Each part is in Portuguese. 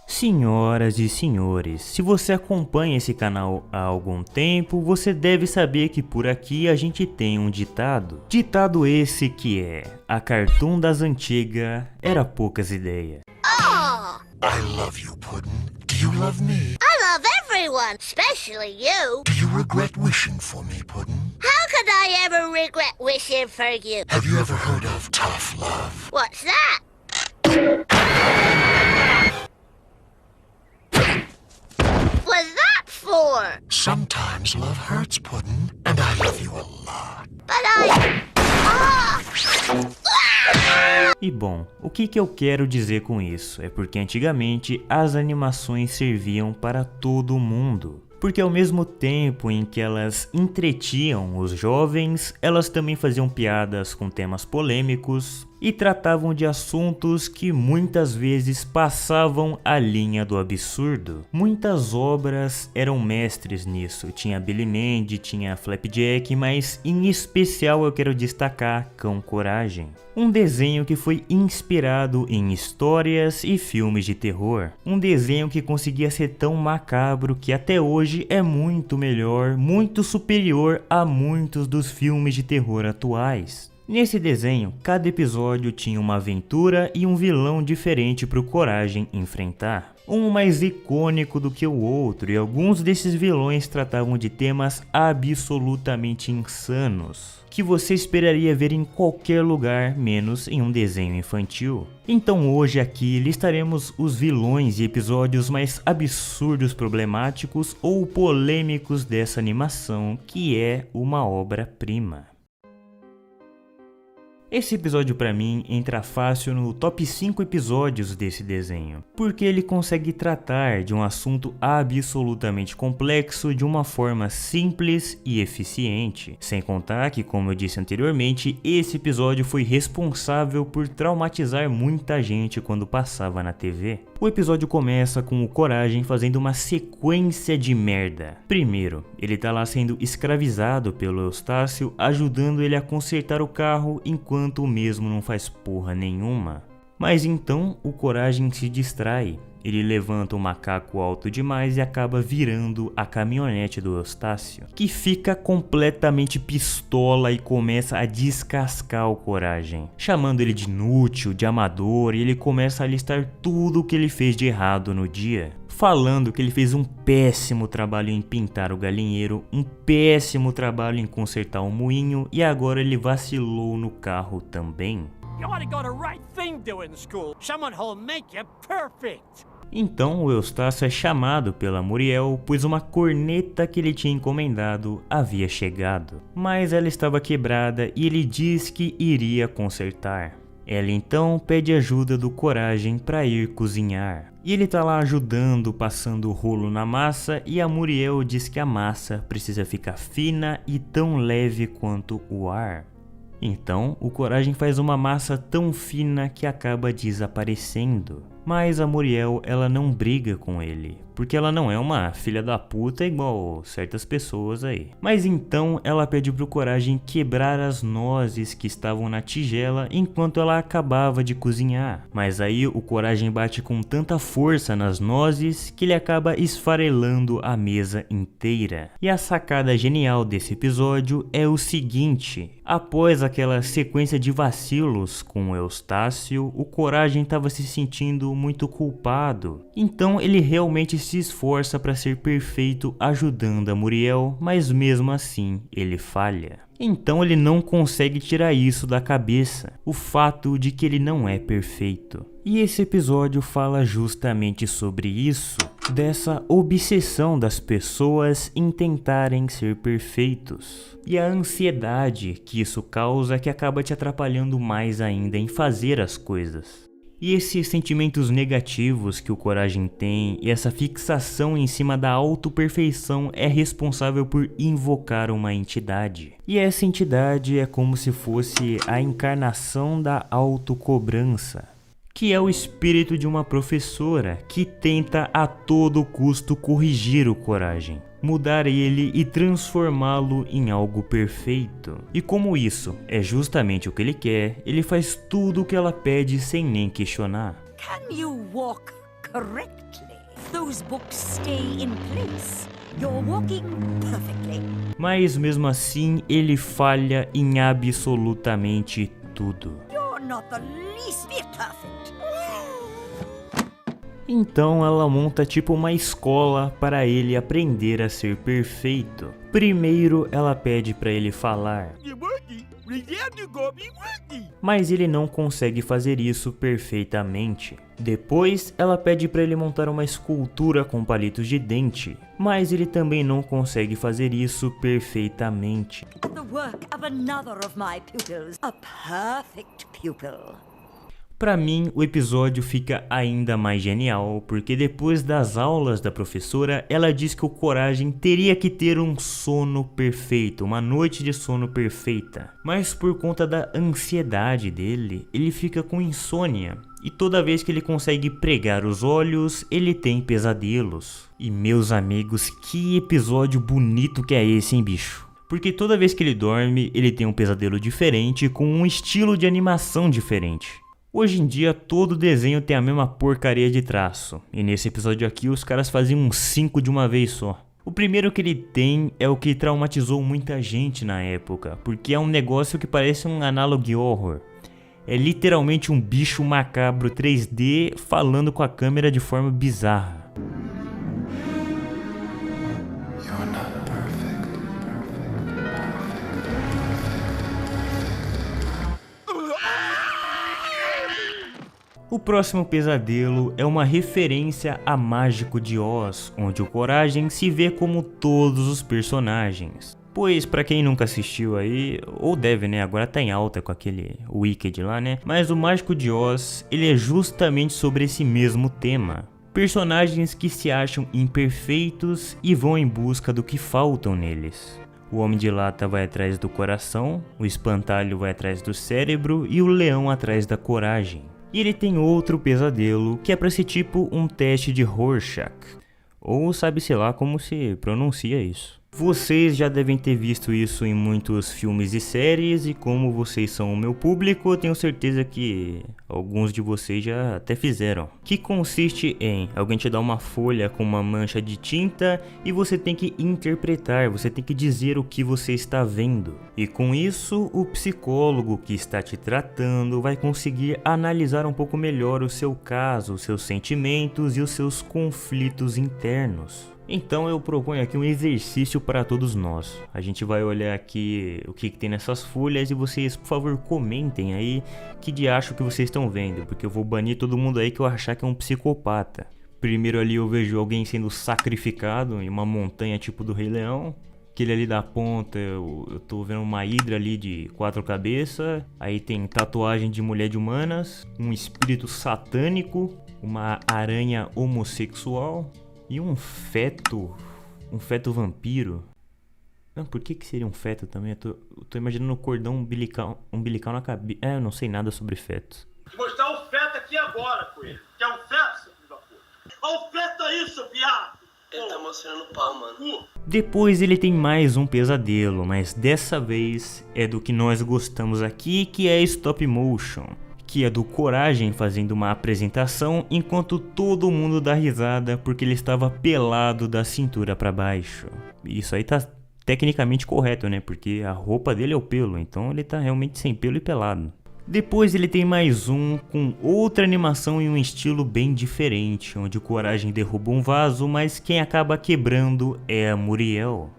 Senhoras e senhores, se você acompanha esse canal há algum tempo, você deve saber que por aqui a gente tem um ditado. Ditado esse que é: a Cartoon das antigas era poucas ideias. Oh! I love you, Puddin'. Do you love me? I love everyone, especially you. Do you regret wishing for me, Puddin'? How could I ever regret wishing for you? Have you ever heard of tough love? What's that? What's that for? Sometimes love hurts, Puddin', and I love you a lot. But I... Ah! E bom, o que eu quero dizer com isso? É porque antigamente as animações serviam para todo mundo. Porque ao mesmo tempo em que elas entretinham os jovens, elas também faziam piadas com temas polêmicos e tratavam de assuntos que muitas vezes passavam a linha do absurdo. Muitas obras eram mestres nisso, tinha Billy Mandy, tinha Flapjack, mas em especial eu quero destacar Cão Coragem. Um desenho que foi inspirado em histórias e filmes de terror. Um desenho que conseguia ser tão macabro que até hoje é muito melhor, muito superior a muitos dos filmes de terror atuais. Nesse desenho, cada episódio tinha uma aventura e um vilão diferente para o Coragem enfrentar. Um mais icônico do que o outro, e alguns desses vilões tratavam de temas absolutamente insanos, que você esperaria ver em qualquer lugar, menos em um desenho infantil. Então hoje aqui listaremos os vilões e episódios mais absurdos, problemáticos ou polêmicos dessa animação, que é uma obra-prima. Esse episódio pra mim entra fácil no top 5 episódios desse desenho, porque ele consegue tratar de um assunto absolutamente complexo de uma forma simples e eficiente. Sem contar que, como eu disse anteriormente, esse episódio foi responsável por traumatizar muita gente quando passava na TV. O episódio começa com o Coragem fazendo uma sequência de merda. Primeiro, ele tá lá sendo escravizado pelo Eustácio, ajudando ele a consertar o carro enquanto o mesmo não faz porra nenhuma. Mas então o Coragem se distrai. Ele levanta o macaco alto demais e acaba virando a caminhonete do Eustácio, que fica completamente pistola e começa a descascar o Coragem, chamando ele de inútil, de amador, e ele começa a listar tudo o que ele fez de errado no dia. Falando que ele fez um péssimo trabalho em pintar o galinheiro, um péssimo trabalho em consertar o moinho e agora ele vacilou no carro também. Então o Eustácio é chamado pela Muriel, pois uma corneta que ele tinha encomendado havia chegado, mas ela estava quebrada e ele diz que iria consertar. Ela então pede ajuda do Coragem para ir cozinhar. E ele tá lá ajudando, passando o rolo na massa, e a Muriel diz que a massa precisa ficar fina e tão leve quanto o ar. Então o Coragem faz uma massa tão fina que acaba desaparecendo. Mas a Muriel, ela não briga com ele, porque ela não é uma filha da puta igual certas pessoas aí. Mas então ela pede pro Coragem quebrar as nozes que estavam na tigela enquanto ela acabava de cozinhar. Mas aí o Coragem bate com tanta força nas nozes que ele acaba esfarelando a mesa inteira. E a sacada genial desse episódio é o seguinte: após aquela sequência de vacilos com o Eustácio, o Coragem estava se sentindo muito culpado. Então ele realmente se esforça para ser perfeito ajudando a Muriel, mas mesmo assim ele falha. Então ele não consegue tirar isso da cabeça, o fato de que ele não é perfeito. E esse episódio fala justamente sobre isso, dessa obsessão das pessoas em tentarem ser perfeitos. E a ansiedade que isso causa que acaba te atrapalhando mais ainda em fazer as coisas. E esses sentimentos negativos que o Coragem tem e essa fixação em cima da autoperfeição é responsável por invocar uma entidade. E essa entidade é como se fosse a encarnação da autocobrança, que é o espírito de uma professora que tenta a todo custo corrigir o Coragem, mudar ele e transformá-lo em algo perfeito. E como isso é justamente o que ele quer, ele faz tudo o que ela pede sem nem questionar. Can you walk correctly. Those books stay in place. You're walking perfectly. Mas mesmo assim, ele falha em absolutamente tudo. You're not the least bit perfect. Então ela monta tipo uma escola para ele aprender a ser perfeito. Primeiro ela pede para ele falar, mas ele não consegue fazer isso perfeitamente. Depois ela pede para ele montar uma escultura com palitos de dente, mas ele também não consegue fazer isso perfeitamente. The work of another of my pupils, a perfect pupil. Pra mim, o episódio fica ainda mais genial, porque depois das aulas da professora, ela diz que o Coragem teria que ter um sono perfeito, uma noite de sono perfeita. Mas por conta da ansiedade dele, ele fica com insônia. E toda vez que ele consegue pregar os olhos, ele tem pesadelos. E meus amigos, que episódio bonito que é esse, hein, bicho? Porque toda vez que ele dorme, ele tem um pesadelo diferente, com um estilo de animação diferente. Hoje em dia todo desenho tem a mesma porcaria de traço, e nesse episódio aqui os caras faziam uns 5 de uma vez só. O primeiro que ele tem é o que traumatizou muita gente na época, porque é um negócio que parece um analog horror. É literalmente um bicho macabro 3D falando com a câmera de forma bizarra. O próximo pesadelo é uma referência a Mágico de Oz, onde o Coragem se vê como todos os personagens. Pois pra quem nunca assistiu aí, ou deve, né, agora tá em alta com aquele Wicked lá, né, mas o Mágico de Oz, ele é justamente sobre esse mesmo tema. Personagens que se acham imperfeitos e vão em busca do que faltam neles. O Homem de Lata vai atrás do coração, o Espantalho vai atrás do cérebro e o Leão atrás da coragem. E ele tem outro pesadelo, que é pra ser tipo um teste de Rorschach, ou sabe-se lá como se pronuncia isso. Vocês já devem ter visto isso em muitos filmes e séries, e como vocês são o meu público, eu tenho certeza que alguns de vocês já até fizeram. Que consiste em alguém te dar uma folha com uma mancha de tinta e você tem que interpretar, você tem que dizer o que você está vendo. E com isso, o psicólogo que está te tratando vai conseguir analisar um pouco melhor o seu caso, os seus sentimentos e os seus conflitos internos. Então eu proponho aqui um exercício para todos nós. A gente vai olhar aqui o que tem nessas folhas e vocês, por favor, comentem aí que diacho que vocês estão vendo, porque eu vou banir todo mundo aí que eu achar que é um psicopata. Primeiro ali eu vejo alguém sendo sacrificado em uma montanha tipo do Rei Leão. Aquele ali da ponta eu tô vendo uma hidra ali de 4 cabeças. Aí tem tatuagem de mulher de humanas, um espírito satânico, uma aranha homossexual. E um feto vampiro. Não, por que seria um feto também? Eu tô imaginando um cordão umbilical na cabeça. Eu não sei nada sobre fetos. Vou mostrar o feto aqui agora, Coelho. Quer um feto, seu filho da puta? Olha o feto aí, seu viado! Ele tá mostrando o pau, mano. Depois ele tem mais um pesadelo, mas dessa vez é do que nós gostamos aqui, que é stop motion. Que é do Coragem fazendo uma apresentação enquanto todo mundo dá risada porque ele estava pelado da cintura para baixo. Isso aí tá tecnicamente correto, né? Porque a roupa dele é o pelo, então ele tá realmente sem pelo e pelado. Depois ele tem mais um com outra animação em um estilo bem diferente, onde o Coragem derruba um vaso, mas quem acaba quebrando é a Muriel.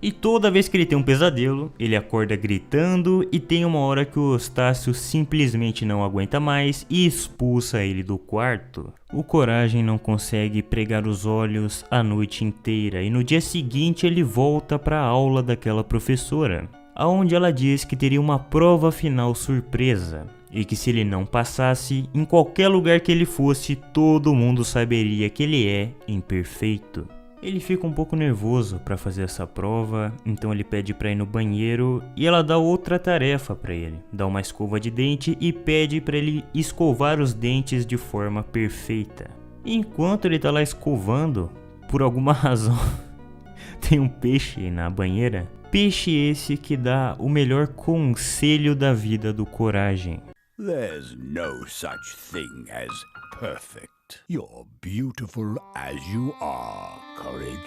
E toda vez que ele tem um pesadelo, ele acorda gritando e tem uma hora que o Eustácio simplesmente não aguenta mais e expulsa ele do quarto. O Coragem não consegue pregar os olhos a noite inteira e no dia seguinte ele volta para a aula daquela professora, onde ela diz que teria uma prova final surpresa e que se ele não passasse, em qualquer lugar que ele fosse, todo mundo saberia que ele é imperfeito. Ele fica um pouco nervoso para fazer essa prova, então ele pede para ir no banheiro e ela dá outra tarefa para ele. Dá uma escova de dente e pede para ele escovar os dentes de forma perfeita. Enquanto ele tá lá escovando, por alguma razão, tem um peixe na banheira. Peixe esse que dá o melhor conselho da vida do Coragem. There's no such thing as perfect. You're beautiful as you are, Courage.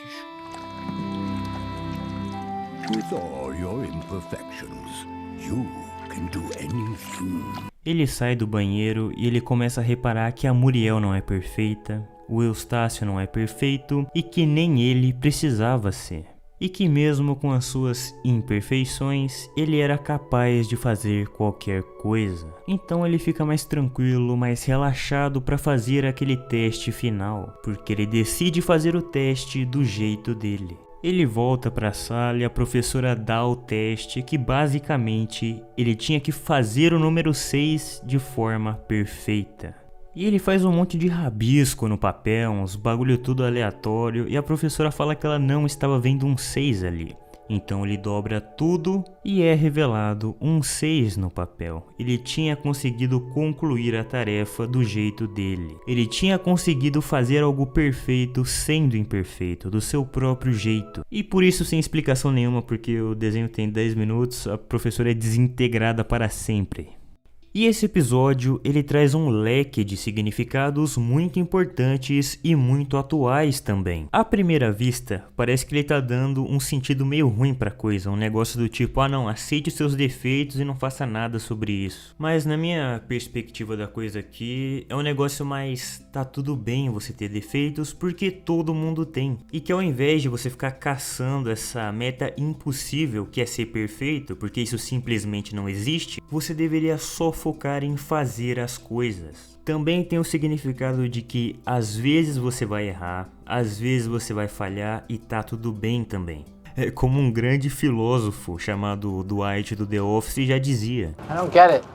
With all your imperfections, you can do anything. Ele sai do banheiro e ele começa a reparar que a Muriel não é perfeita, o Eustácio não é perfeito e que nem ele precisava ser. E que mesmo com as suas imperfeições, ele era capaz de fazer qualquer coisa. Então ele fica mais tranquilo, mais relaxado para fazer aquele teste final, porque ele decide fazer o teste do jeito dele. Ele volta para a sala e a professora dá o teste que basicamente ele tinha que fazer o número 6 de forma perfeita. E ele faz um monte de rabisco no papel, uns bagulho tudo aleatório, e a professora fala que ela não estava vendo um 6 ali. Então ele dobra tudo e é revelado um 6 no papel. Ele tinha conseguido concluir a tarefa do jeito dele. Ele tinha conseguido fazer algo perfeito sendo imperfeito, do seu próprio jeito. E por isso sem explicação nenhuma, porque o desenho tem 10 minutos, a professora é desintegrada para sempre. E esse episódio, ele traz um leque de significados muito importantes e muito atuais também. À primeira vista, parece que ele tá dando um sentido meio ruim pra coisa, um negócio do tipo, ah não, aceite os seus defeitos e não faça nada sobre isso. Mas na minha perspectiva da coisa aqui, é um negócio mais, tá tudo bem você ter defeitos porque todo mundo tem. E que ao invés de você ficar caçando essa meta impossível que é ser perfeito, porque isso simplesmente não existe, você deveria só focar em fazer as coisas. Também tem o significado de que às vezes você vai errar, às vezes você vai falhar e tá tudo bem também. É como um grande filósofo chamado Dwight do The Office já dizia. I don't get it.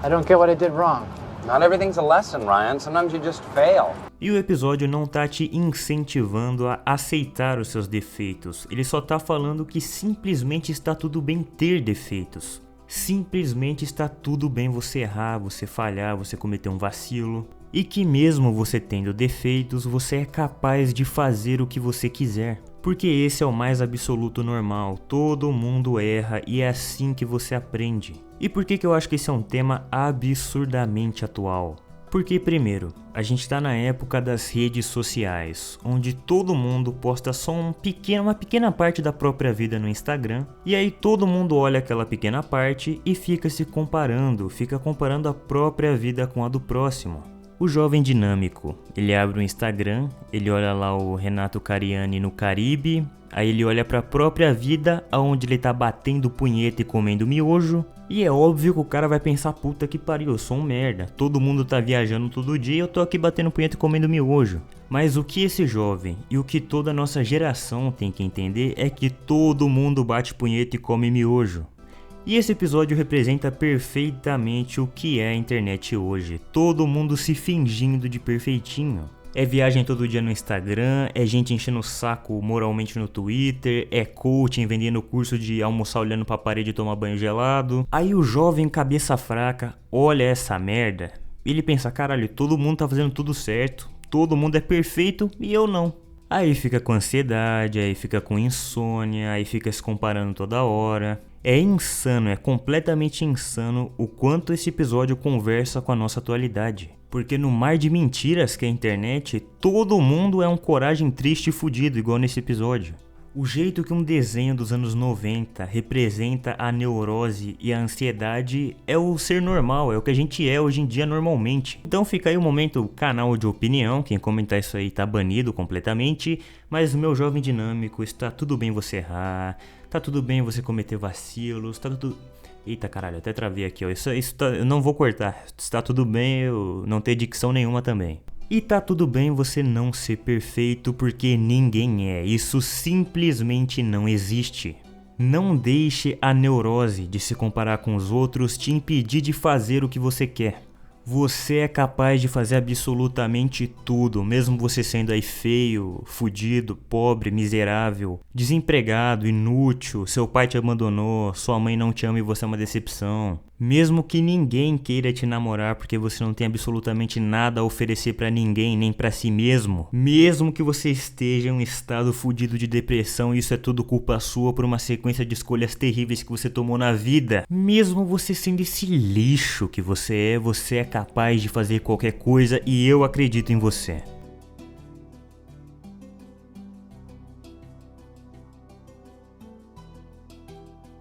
I don't get what I did wrong. Not everything's a lesson, Ryan. Sometimes you just fail. E o episódio não tá te incentivando a aceitar os seus defeitos. Ele só tá falando que simplesmente está tudo bem ter defeitos. Simplesmente está tudo bem você errar, você falhar, você cometer um vacilo. E que mesmo você tendo defeitos, você é capaz de fazer o que você quiser. Porque esse é o mais absoluto normal, todo mundo erra e é assim que você aprende. E por que eu acho que esse é um tema absurdamente atual? Porque primeiro, a gente tá na época das redes sociais, onde todo mundo posta só uma pequena parte da própria vida no Instagram, e aí todo mundo olha aquela pequena parte e fica se comparando, fica comparando a própria vida com a do próximo. O jovem dinâmico, ele abre o Instagram, ele olha lá o Renato Cariani no Caribe, aí ele olha pra própria vida, aonde ele tá batendo punheta e comendo miojo, e é óbvio que o cara vai pensar, puta que pariu, eu sou um merda, todo mundo tá viajando todo dia e eu tô aqui batendo punheta e comendo miojo. Mas o que esse jovem e o que toda a nossa geração tem que entender é que todo mundo bate punheta e come miojo. E esse episódio representa perfeitamente o que é a internet hoje, todo mundo se fingindo de perfeitinho. É viagem todo dia no Instagram, é gente enchendo o saco moralmente no Twitter, é coaching vendendo curso de almoçar olhando pra parede e tomar banho gelado. Aí o jovem cabeça fraca olha essa merda e ele pensa, caralho, todo mundo tá fazendo tudo certo, todo mundo é perfeito e eu não. Aí fica com ansiedade, aí fica com insônia, aí fica se comparando toda hora. É insano, é completamente insano o quanto esse episódio conversa com a nossa atualidade. Porque no mar de mentiras que é a internet, todo mundo é um coragem triste e fudido, igual nesse episódio. O jeito que um desenho dos anos 90 representa a neurose e a ansiedade é o ser normal, é o que a gente é hoje em dia normalmente. Então fica aí um momento canal de opinião, quem comentar isso aí tá banido completamente, mas meu jovem dinâmico, está tudo bem você errar, tá tudo bem você cometer vacilos, tá tudo... Eita caralho, até travei aqui, ó. Isso tá... eu não vou cortar, está tudo bem eu não ter dicção nenhuma também. E tá tudo bem você não ser perfeito porque ninguém é, isso simplesmente não existe. Não deixe a neurose de se comparar com os outros te impedir de fazer o que você quer. Você é capaz de fazer absolutamente tudo, mesmo você sendo aí feio, fudido, pobre, miserável, desempregado, inútil, seu pai te abandonou, sua mãe não te ama e você é uma decepção. Mesmo que ninguém queira te namorar porque você não tem absolutamente nada a oferecer pra ninguém, nem pra si mesmo. Mesmo que você esteja em um estado fudido de depressão e isso é tudo culpa sua por uma sequência de escolhas terríveis que você tomou na vida. Mesmo você sendo esse lixo que você é capaz de fazer qualquer coisa e eu acredito em você.